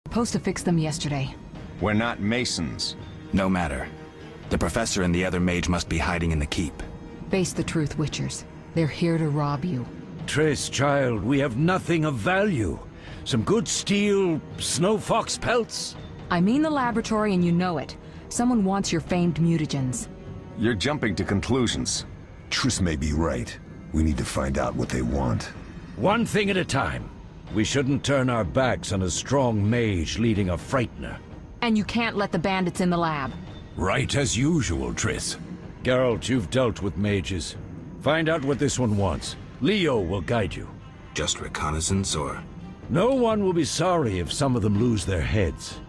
Supposed to fix them yesterday. We're not masons. No matter. The professor and the other mage must be hiding in the keep. Face the truth, Witchers. They're here to rob you. Triss, child, we have nothing of value. Some good steel, snow fox pelts? I mean the laboratory and you know it. Someone wants your famed mutagens. You're jumping to conclusions. Triss may be right. We need to find out what they want. One thing at a time. We shouldn't turn our backs on a strong mage leading a frightener. And you can't let the bandits in the lab. Right as usual, Triss. Geralt, you've dealt with mages. Find out what this one wants. Leo will guide you. Just reconnaissance, or...? No one will be sorry if some of them lose their heads.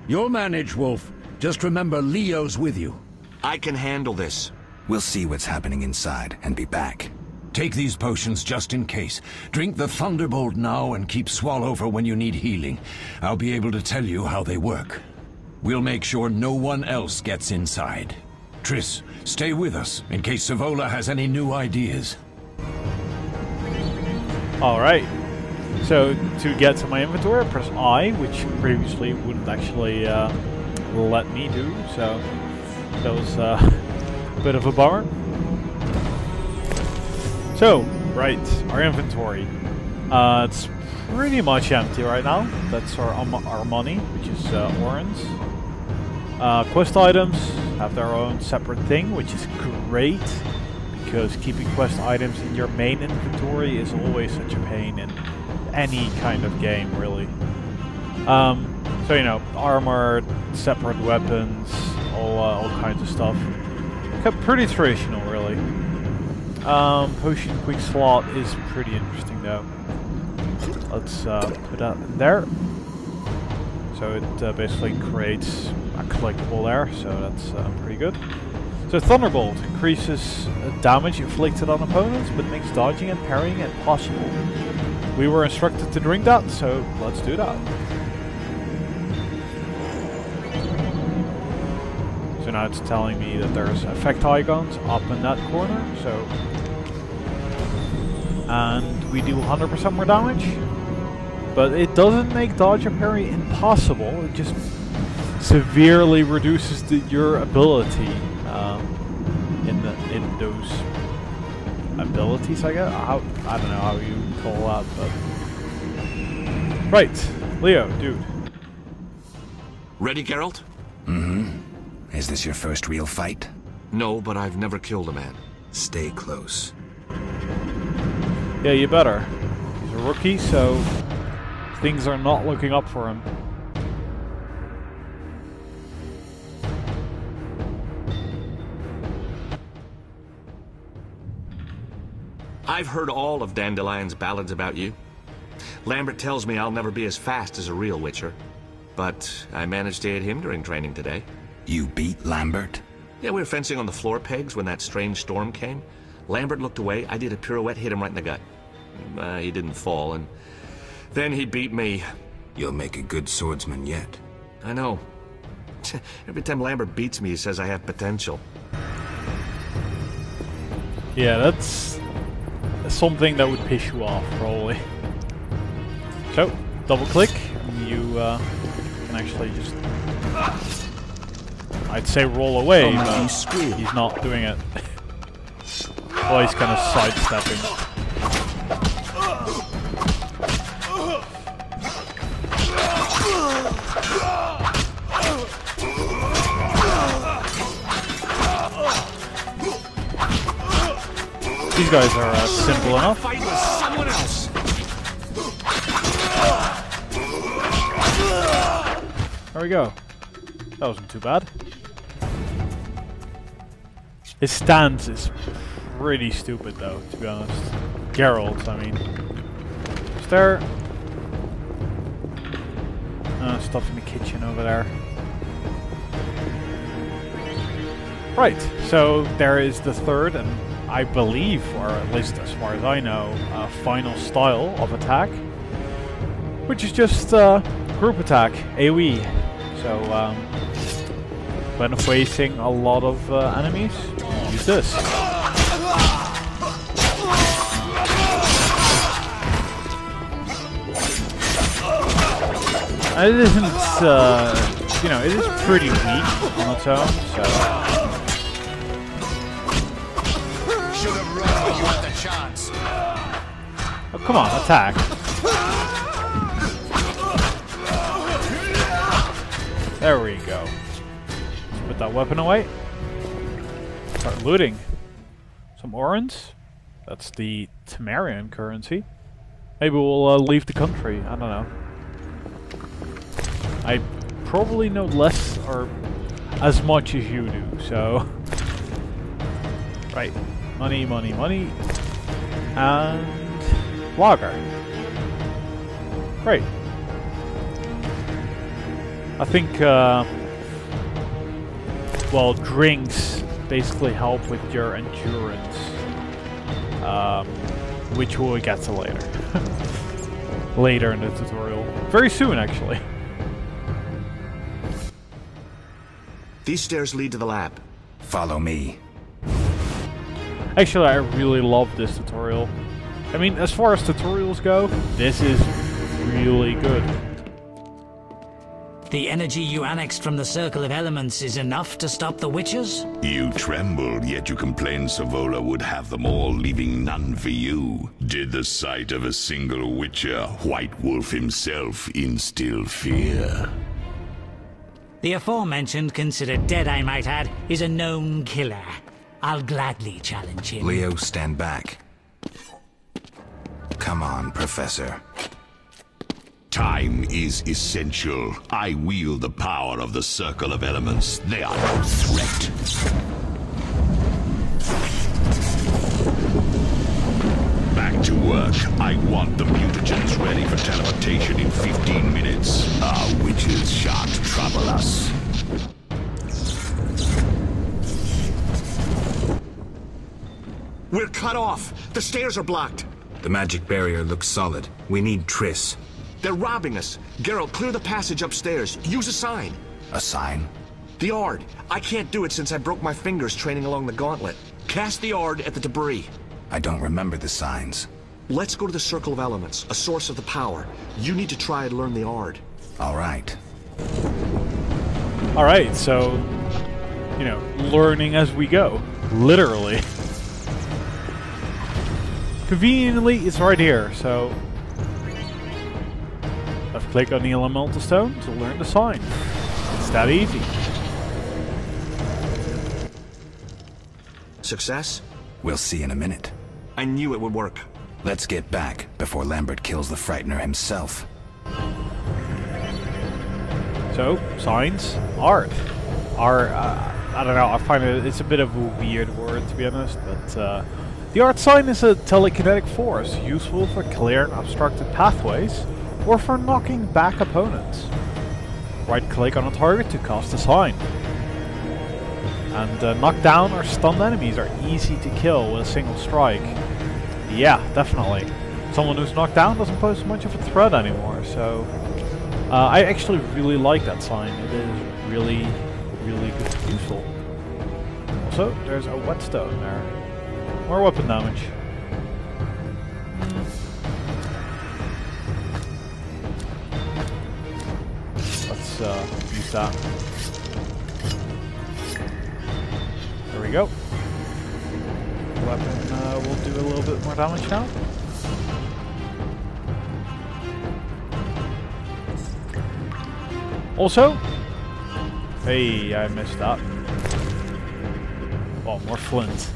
You'll manage, Wolf. Just remember Leo's with you. I can handle this. We'll see what's happening inside and be back. Take these potions just in case. Drink the Thunderbolt now and keep Swallow for when you need healing. I'll be able to tell you how they work. We'll make sure no one else gets inside. Triss, stay with us in case Savola has any new ideas. Alright. So, to get to my inventory, press I, which previously wouldn't actually let me do, so that was a bit of a bummer. So, right, our inventory. It's pretty much empty right now. That's our money, which is orange. Quest items have their own separate thing, which is great, because keeping quest items in your main inventory is always such a pain in any kind of game, really. So, you know, armor, separate weapons, all kinds of stuff. Pretty traditional, really. Potion quick slot is pretty interesting, though. Let's put that in there. So it basically creates a collectible there, so that's pretty good. So Thunderbolt increases damage inflicted on opponents, but makes dodging and parrying impossible. We were instructed to drink that, so let's do that. So now it's telling me that there's effect icons up in that corner, so... And we do 100% more damage. But it doesn't make dodge or parry impossible, it just severely reduces your ability in those abilities, I guess. I don't know how you call that, but... Right, Leo, dude. Ready, Geralt? Mm-hmm. Is this your first real fight? No, but I've never killed a man. Stay close. Yeah, you better. He's a rookie, so things are not looking up for him. I've heard all of Dandelion's ballads about you. Lambert tells me I'll never be as fast as a real Witcher. But I managed to hit him during training today. You beat Lambert? Yeah, we were fencing on the floor pegs when that strange storm came. Lambert looked away, I did a pirouette, hit him right in the gut. He didn't fall, and then he beat me. You'll make a good swordsman yet. I know. Every time Lambert beats me, he says I have potential. Yeah, that's something that would piss you off, probably. So, double click, and you can actually just... I'd say roll away, but he's not doing it. Well, he's kind of sidestepping. These guys are simple enough. Fight with someone else. There we go. That wasn't too bad. His stance is pretty stupid, though, to be honest. Geralt, I mean. Is there... stuff in the kitchen over there. Right, so there is the third, and I believe, or at least as far as I know, final style of attack. Which is just group attack, AoE. So, when facing a lot of enemies, use this. It isn't, you know, it is pretty weak on its own, so... Should have run when you had the chance. Oh, come on, attack. There we go. Let's put that weapon away. Start looting. Some orans. That's the Temerian currency. Maybe we'll leave the country. I don't know. I probably know less or as much as you do, so... Right. Money, money, money. And... lager. Great. I think, well, drinks basically help with your endurance. Which we'll get to later. Later in the tutorial. Very soon, actually. These stairs lead to the lab. Follow me. Actually, I really love this tutorial. I mean, as far as tutorials go, this is really good. The energy you annexed from the Circle of Elements is enough to stop the Witchers? You trembled, yet you complained Savola would have them all, leaving none for you. Did the sight of a single Witcher, White Wolf himself, instill fear? The aforementioned, considered dead I might add, is a known killer. I'll gladly challenge him. Leo, stand back. Come on, Professor. Time is essential. I wield the power of the Circle of Elements. They are no threat. Back to work. I want the mutagens ready for teleportation in 15 minutes. Our witches shan't trouble us. We're cut off. The stairs are blocked. The magic barrier looks solid. We need Triss. They're robbing us. Geralt, clear the passage upstairs. Use a sign. A sign? The Aard. I can't do it since I broke my fingers training along the gauntlet. Cast the Aard at the debris. I don't remember the signs. Let's go to the Circle of Elements, a source of the power. You need to try and learn the Aard. All right. All right, so, you know, learning as we go. Literally. Conveniently, it's right here, so... Left click on the elemental stone to learn the sign. It's that easy. Success? We'll see in a minute. I knew it would work. Let's get back before Lambert kills the Frightener himself. So, signs? Art. I don't know, I find it's a bit of a weird word, to be honest, but the art sign is a telekinetic force useful for clearing obstructed pathways or for knocking back opponents. Right-click on a target to cast a sign. And knock down or stunned enemies are easy to kill with a single strike. Yeah, definitely. Someone who's knocked down doesn't pose much of a threat anymore, so... I actually really like that sign. It is really, really good, useful. Also, there's a whetstone there. More weapon damage. Let's use that. There we go. Weapon will do a little bit more damage now. Also, hey, I missed that. Oh, more flint.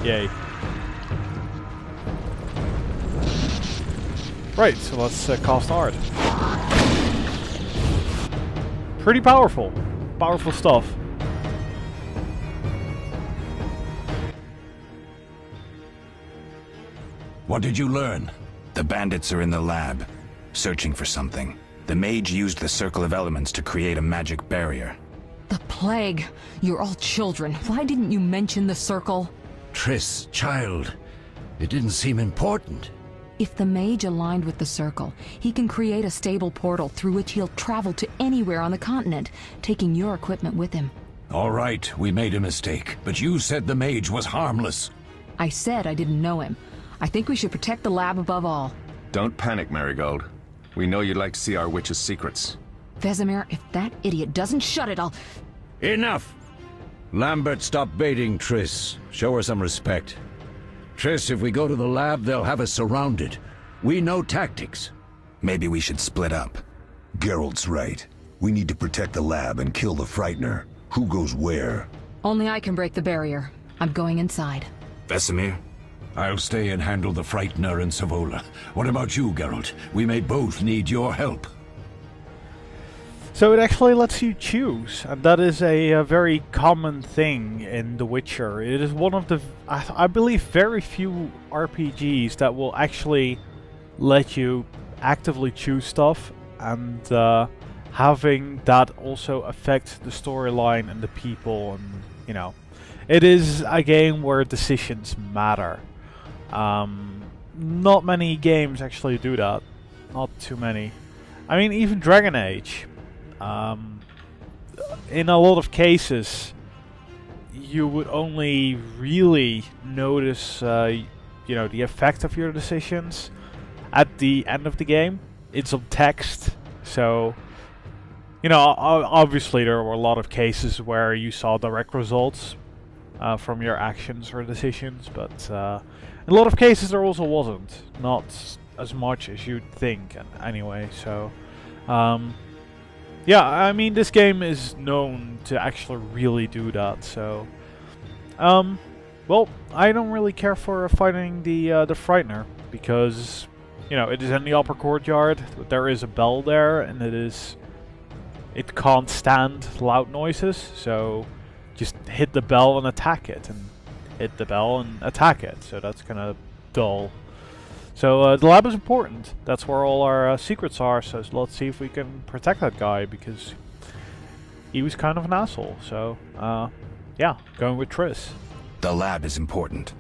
Yay. Right, so let's cast Aard. Pretty powerful. Powerful stuff. What did you learn? The bandits are in the lab, searching for something. The mage used the Circle of Elements to create a magic barrier. The plague. You're all children. Why didn't you mention the circle? Triss, child. It didn't seem important. If the mage aligned with the circle, he can create a stable portal through which he'll travel to anywhere on the continent, taking your equipment with him. All right, we made a mistake, but you said the mage was harmless. I said I didn't know him. I think we should protect the lab above all. Don't panic, Marigold. We know you'd like to see our witch's secrets. Vesemir, if that idiot doesn't shut it, I'll... Enough! Lambert, stop baiting Triss. Show her some respect. Triss, if we go to the lab, they'll have us surrounded. We know tactics. Maybe we should split up. Geralt's right. We need to protect the lab and kill the Frightener. Who goes where? Only I can break the barrier. I'm going inside. Vesemir? I'll stay and handle the Frightener and Savola. What about you, Geralt? We may both need your help. So it actually lets you choose, and that is a very common thing in The Witcher. It is one of the, I believe, very few RPGs that will actually let you actively choose stuff, and having that also affect the storyline and the people, and you know, it is a game where decisions matter. Not many games actually do that. Not too many. I mean, even Dragon Age. In a lot of cases, you would only really notice, you know, the effect of your decisions at the end of the game. It's on text, so you know, obviously there were a lot of cases where you saw direct results from your actions or decisions, but in a lot of cases there also wasn't. Not as much as you'd think, anyway. So. Yeah, I mean, this game is known to actually really do that, so... well, I don't really care for fighting the Frightener, because, you know, it is in the upper courtyard, there is a bell there, and it can't stand loud noises, so just hit the bell and attack it, and hit the bell and attack it, so that's kind of dull. So the lab is important. That's where all our secrets are. So let's see if we can protect that guy, because he was kind of an asshole. So yeah, going with Triss. The lab is important.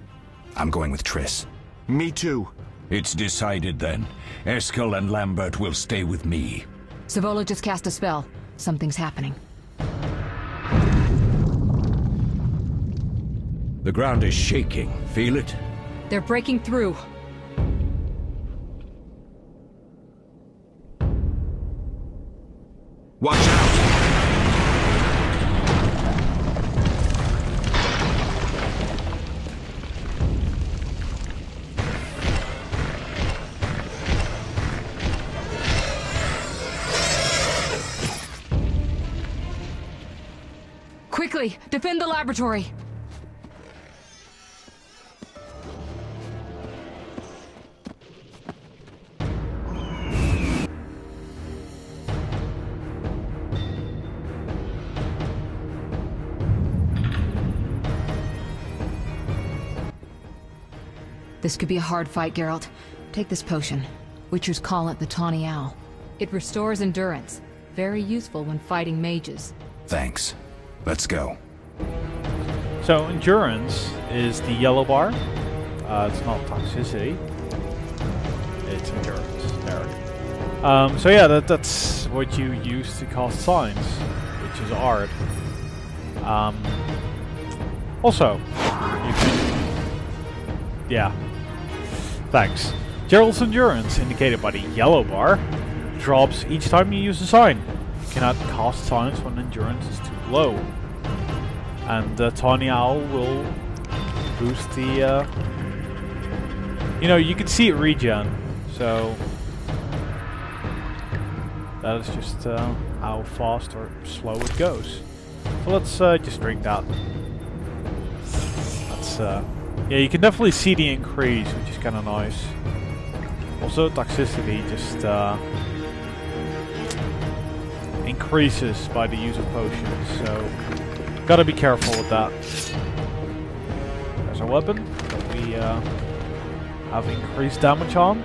I'm going with Triss. Me too. It's decided then. Eskel and Lambert will stay with me. Savola just cast a spell. Something's happening. The ground is shaking. Feel it? They're breaking through. Watch out! Quickly, defend the laboratory! This could be a hard fight, Geralt. Take this potion. Witchers call it the Tawny Owl. It restores endurance. Very useful when fighting mages. Thanks. Let's go. So endurance is the yellow bar. It's not toxicity. It's endurance. There we go. So yeah, that's what you use to cast signs, which is Aard. Also, you can... Yeah. Thanks. Geralt's endurance, indicated by the yellow bar, drops each time you use a sign. You cannot cast signs when endurance is too low. And the Tawny Owl will boost the... You know, you can see it regen, so... That is just how fast or slow it goes. So let's just drink that. That's... Yeah, you can definitely see the increase, which is kind of nice. Also, toxicity just increases by the use of potions, so gotta be careful with that. There's our weapon that we have increased damage on.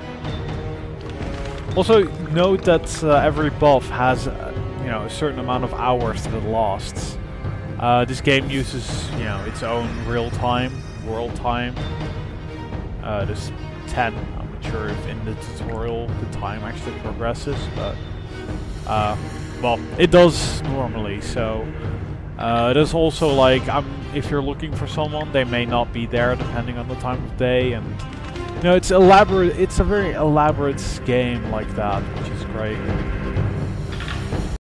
Also, note that every buff has, you know, a certain amount of hours that it lasts. This game uses, you know, its own real-time. World time. There's 10. I'm not sure if in the tutorial the time actually progresses, but well, it does normally. So there's also like, if you're looking for someone, they may not be there depending on the time of day, and you know, it's elaborate. It's a very elaborate game like that, which is great.